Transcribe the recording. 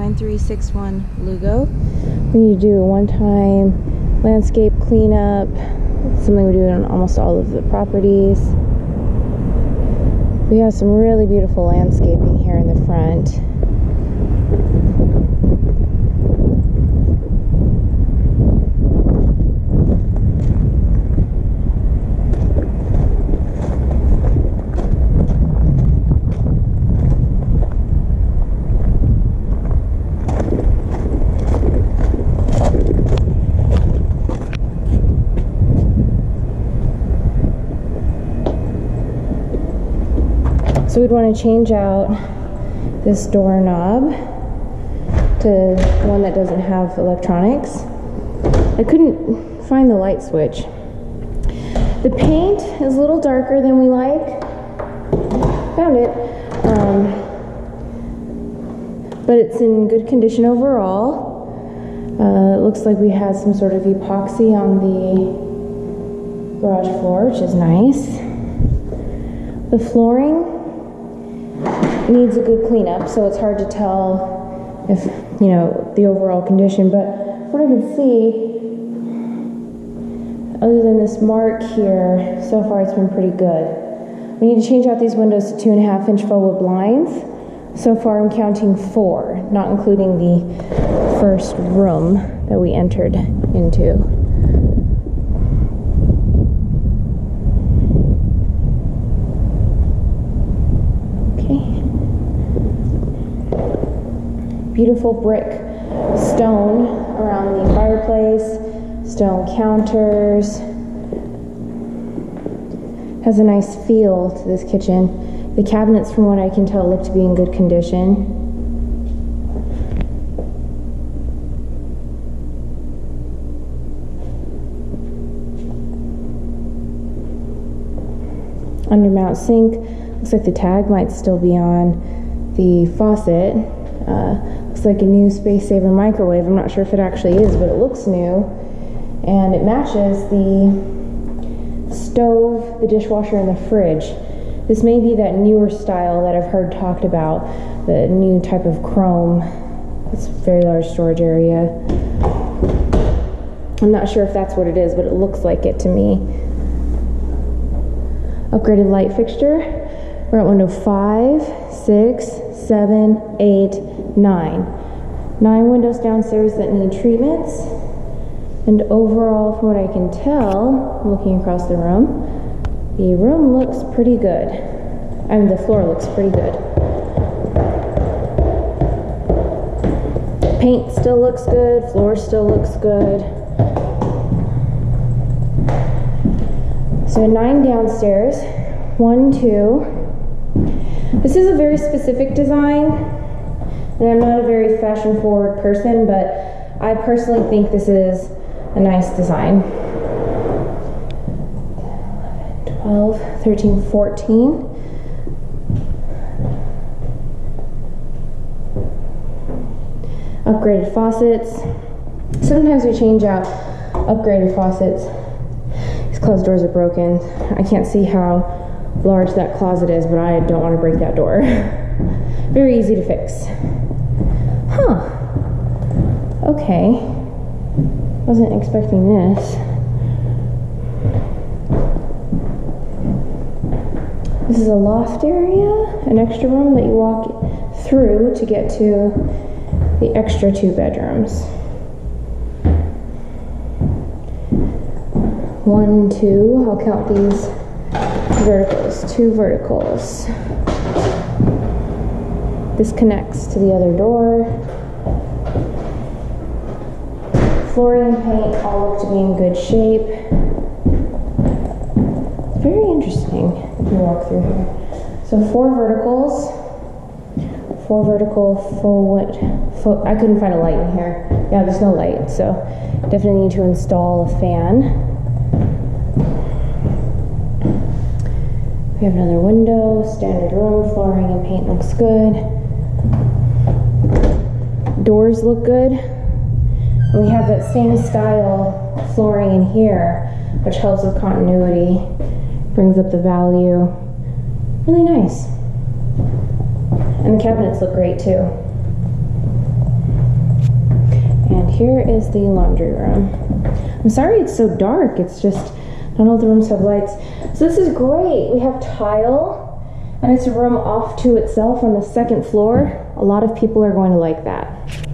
9361 Lugo. We need to do a one-time landscape cleanup. It's something we do on almost all of the properties. We have some really beautiful landscaping here in the front. So we'd want to change out this doorknob to one that doesn't have electronics. I couldn't find the light switch. The paint is a little darker than we like. Found it. But it's in good condition overall. It looks like we had some sort of epoxy on the garage floor, which is nice. The flooring needs a good cleanup, so it's hard to tell if, you know, the overall condition, but what I can see, other than this mark here, so far it's been pretty good. We need to change out these windows to 2.5-inch forward blinds. So far I'm counting 4, not including the first room that we entered into. Beautiful brick stone around the fireplace, stone counters. Has a nice feel to this kitchen. The cabinets, from what I can tell, look to be in good condition. Undermount sink. Looks like the tag might still be on the faucet. Looks like a new Space Saver microwave. I'm not sure if it actually is, but it looks new. And it matches the stove, the dishwasher, and the fridge. This may be that newer style that I've heard talked about, the new type of chrome. It's a very large storage area. I'm not sure if that's what it is, but it looks like it to me. Upgraded light fixture. We're at window 5, 6, 7, 8, 9. 9 windows downstairs that need treatments. And overall, from what I can tell, looking across the room looks pretty good. I mean, the floor looks pretty good. Paint still looks good, floor still looks good. So 9 downstairs, 1, 2. This is a very specific design, and I'm not a very fashion-forward person, but I personally think this is a nice design. 12, 13, 14. Upgraded faucets. Sometimes we change out upgraded faucets. These closed doors are broken. I can't see how large that closet is, but I don't want to break that door. Very easy to fix. Huh. Okay. Wasn't expecting this. This is a loft area, an extra room that you walk through to get to the extra 2 bedrooms. 1, 2, I'll count these verticals, 2 verticals. This connects to the other door. Flooring and paint all look to be in good shape. Very interesting if you walk through here. So 4 verticals. 4 vertical forward. I couldn't find a light in here. Yeah, there's no light, so definitely need to install a fan. We have another window, standard room, flooring and paint looks good. Doors look good. And we have that same style flooring in here, which helps with continuity, brings up the value. Really nice. And the cabinets look great too. here is the laundry room. I'm sorry it's so dark. It's just not all the rooms have lights. So this is great. We have tile, and it's a room off to itself on the second floor. A lot of people are going to like that.